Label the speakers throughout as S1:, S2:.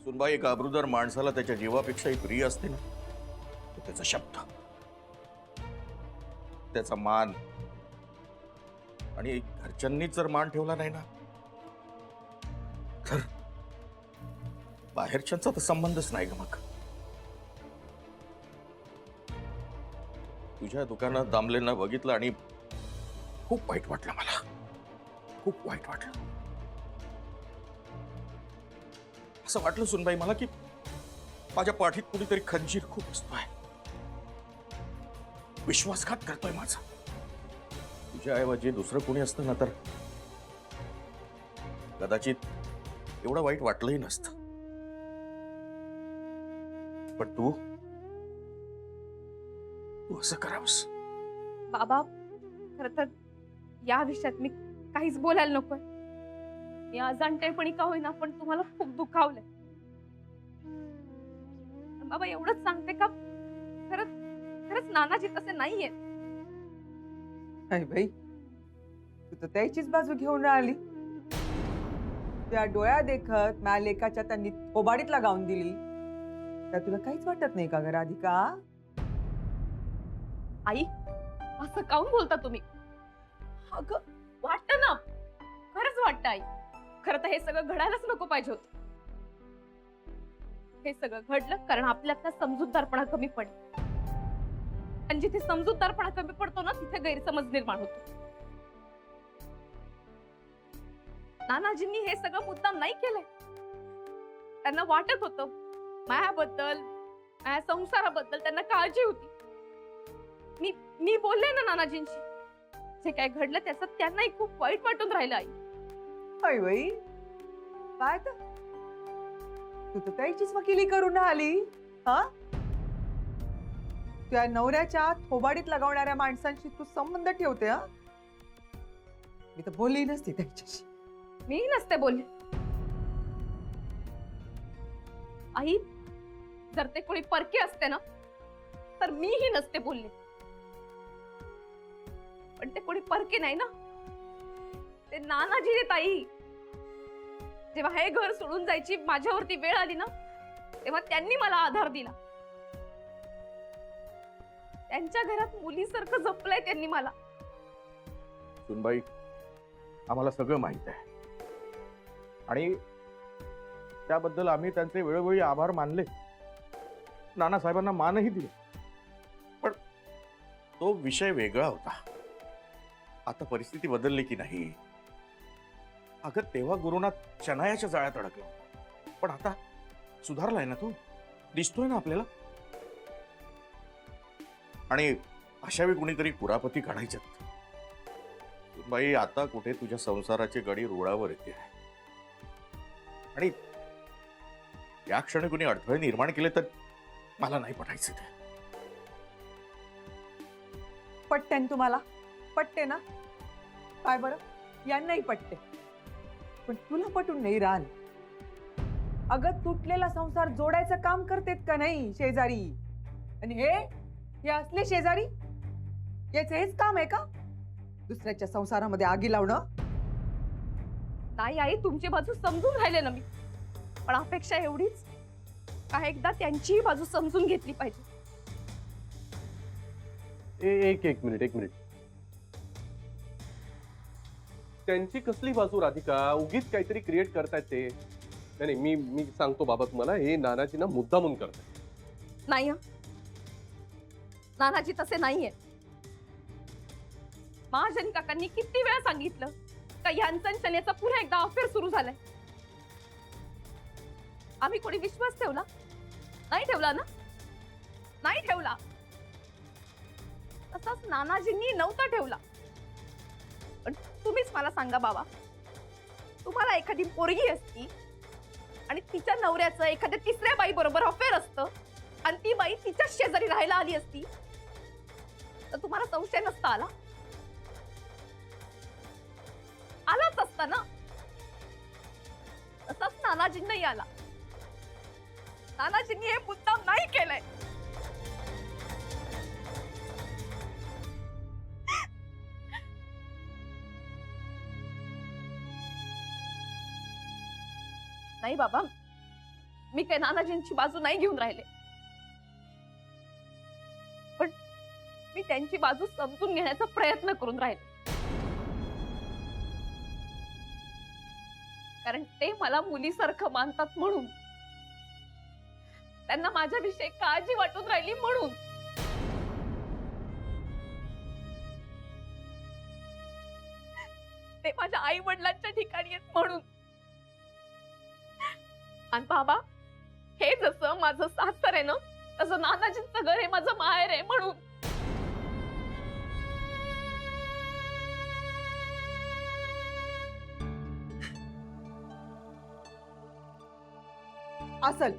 S1: सुनबाई, एका अब्रुदर माणसाला त्याच्या जीवापेक्षाही प्रिय असते ना, तो त्याचा शब्द, त्याचा मान. आणि घरच्यांनीच जर मान ठेवला नाही ना, तर बाहेरच्यांचा तर संबंधच नाही ग. मग तुझ्या दुकानात दामलेंना बघितलं आणि खूप वाईट वाटलं मला, खूप वाईट वाटलं. असं वाटलं सुनबाई मला की माझ्या पाठीत कुणीतरी खंजीर खूप असतोय, विश्वासघात करतोय माझा. तुझ्याऐवजी दुसरं कोणी असतं ना, तर कदाचित एवढं वाईट वाटलंही नसतं. पण तू तू असं करावंस.
S2: बाबा, खर तर या विषयात मी काहीच बोलायला नकोय. मी अजाणतेपणी का होईना पण तुम्हाला खूप दुखावलंय. पण बाबा एवढंच सांगते का, खरंच खरंच नानाजी तसे नाहीये.
S3: नाही बाई, तू तर त्याचीच बाजू घेऊन राहिली. त्या डोळ्या देखत माझ्या लेकाच्या त्यांनी थोबाडीतला गाऊन दिली, त्या तुला काहीच वाटत नाही का ग राधिका?
S2: आई, असं काऊन बोलता तुम्ही? अगं वाटतं ना, खरंच वाटतं आई. खरं तर हे सगळं घडायलाच नको पाहिजे होतं. हे सगळं घडलं कारण आपल्यातला समजूतदारपणा कमी पडला. आणि जिथे समजूतदारपणा कमी पडतो ना, तिथे गैरसमज निर्माण होतो. नानाजींनी हे सगळं मुद्दाम नाही केलंय. त्यांना वाटत होतं मायाबद्दल, माझ्या संसाराबद्दल त्यांना काळजी होती. मी बोलले ना नानाजींशी, जे काय घडलं त्याचं त्यांनाही खूप वाईट वाटून राहिलं आई.
S3: हाय बाई, काय तर तू तर त्याचीच वकिली करून आली. हा, त्या नवऱ्याच्या थोबाडीत लगावणाऱ्या माणसांशी तू संबंध ठेवते. हा, मी तर बोलली नसती त्याच्याशी.
S2: मी नसते बोलले आई. जर ते कोणी परके असते ना, तर मीही नसते बोलले. पण ते कोणी परके नाही ना, ते नानाजी आहेत आई. जेव्हा हे घर सोडून जायची माझ्यावरती वेळ आली ना, तेव्हा त्यांनी मला आधार दिला. त्यांच्या घरात मुलीसारखं जपलंय त्यांनी मला.
S1: सुनबाई, आम्हाला सगळं माहित आहे आणि त्याबद्दल आम्ही त्यांचे वेळोवेळी आभार मानले, नानासाहेबांना मानही दिले. पण तो विषय वेगळा होता. आता परिस्थिती बदलली की नाही? अगं, तेव्हा गुरुनाथ शनायाच्या जाळ्यात अडकला होता, पण आता सुधारलाय ना तो, दिसतोय ना आपल्याला. आणि अशावेळी कुणीतरी कुरापती काढायच्यात. बाई, आता कुठे तुझ्या संसाराची गडी रुळावर येते आहे आणि या क्षणी कुणी अडथळे निर्माण केले तर मला नाही पटायचं ते.
S3: पटते ना तुम्हाला? पटते ना? काय बरं, यांनाही पटते, पण तुला पटून नाही राहिलं. अगं, तुटलेला संसार जोडायचं काम करतेत का नाही शेजारी? आणि हे असले शेजारी, याच हेच काम आहे का, दुसऱ्याच्या संसारामध्ये आगी लावणं?
S2: नाही आई, तुमची बाजू समजून राहिले ना मी. पण अपेक्षा एवढीच का एकदा त्यांचीही बाजू समजून घेतली पाहिजे.
S4: एक मिनिट. त्यांची कसली बाजू राधिका? उगीच काहीतरी क्रिएट करतायत ते. नाही, मी सांगतो बाबा तुम्हाला, हे नानाजींना मुद्दामून करतायत.
S2: नाही हं. नानाजी तसे नाहीये. महाजनी काकांनी किती वेळा सांगितलं का यांचं आणि शन्याचं पुन्हा एकदा अफेअर सुरू झालंय. आम्ही कोणी विश्वास ठेवला? नाही ठेवला ना, नाही ठेवला. तसाच नानाजींनी नव्हता ठेवला. पण तुम्हीच मला सांगा बाबा, तुम्हाला एखादी पोरगी असती आणि तिच्या नवऱ्याचं एखाद्या तिसऱ्या बाई बरोबर अफेअर असतं आणि ती बाई तिच्या शेजारी राहायला आली असती, तर तुम्हाला संशय नसता आला? आलाच असता ना. तसाच नानाजींनाही आला. नानाजींनी हे मुद्दाम नाही केलंय. नाही बाबा, मी काय नानाजींची बाजू नाही घेऊन राहिले, पण मी त्यांची बाजू समजून घेण्याचा प्रयत्न करून राहिले. कारण ते मला मुलीसारखं मानतात म्हणून, त्यांना माझ्याविषयी काळजी वाटून राहिली म्हणून. ते माझ्या आई वडिलांच्या ठिकाणी आहेत म्हणून. आणि बाबा, हे जसं माझं सासर आहे ना, तसं नानाजींचं घर हे माझं माहेर आहे म्हणून.
S3: असल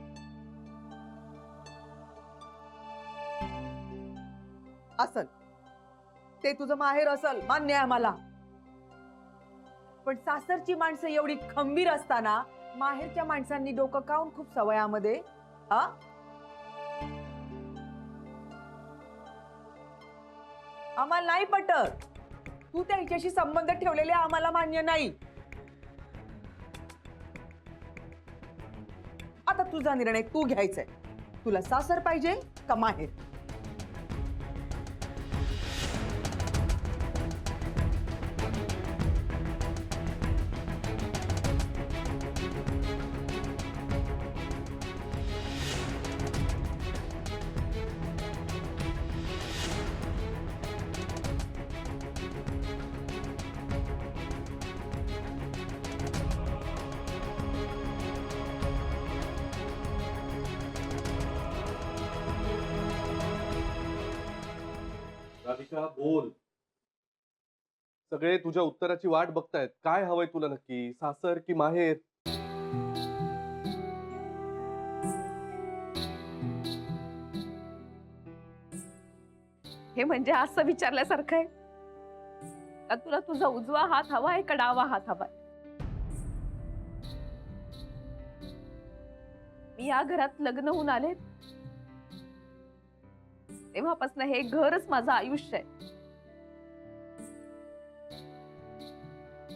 S3: असल ते तुझं माहेर असल, मान्य आहे मला. पण सासरची माणसं एवढी खंबीर असताना माहेरच्या माणसांनी डोकं काऊन खूप सवयामध्ये? हा, आम्हाला नाही पटत. तू त्यांच्याशी संबंध ठेवलेले आम्हाला मान्य नाही. आता तुझा निर्णय तू घ्यायचाय. तुला सासर पाहिजे का माहेर?
S4: राधिका बोल. सगळे तुझ्या उत्तराची वाट बघतायत. काय हवंय तुला नक्की, सासर की माहेर?
S2: हे म्हणजे असं विचारल्यासारखं आहे का तुला तुझा उजवा हात हवा आहे का डावा हात हवाय? मी या घरात लग्न होऊन आले तेव्हापासून हे घरच माझं आयुष्य आहे.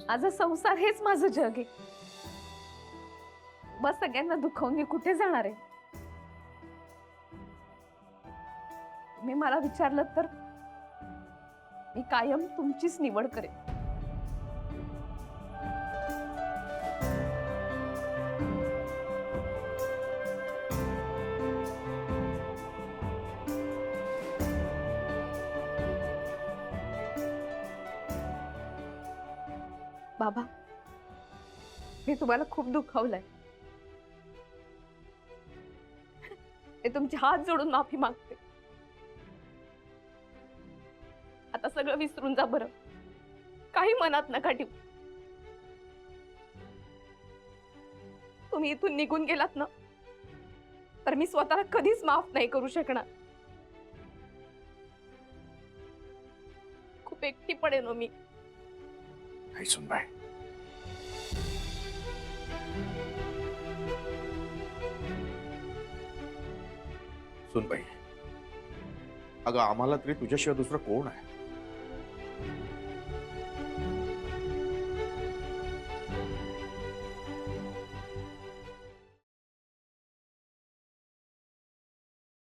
S2: माझा संसार हेच माझं जग आहे. बस सगळ्यांना दुखवून मी कुठे जाणार आहे? मी मला विचारलं तर मी कायम तुमचीच निवड करेन. बाबा, मी तुम्हाला खूप दुखावलंय. मी तुमचे हात जोडून माफी मागते. आता सगळं विसरून जा बरं. काही मनात नका ठेवू. तुम्ही इथून निघून गेलात ना, तर मी स्वतःला कधीच माफ नाही करू शकणार. खूप एकटी पडेन हो मी.
S1: नाही सुनबाई, सुनबाई, अगं आम्हाला तरी तुझ्याशिवाय दुसरं कोण आहे?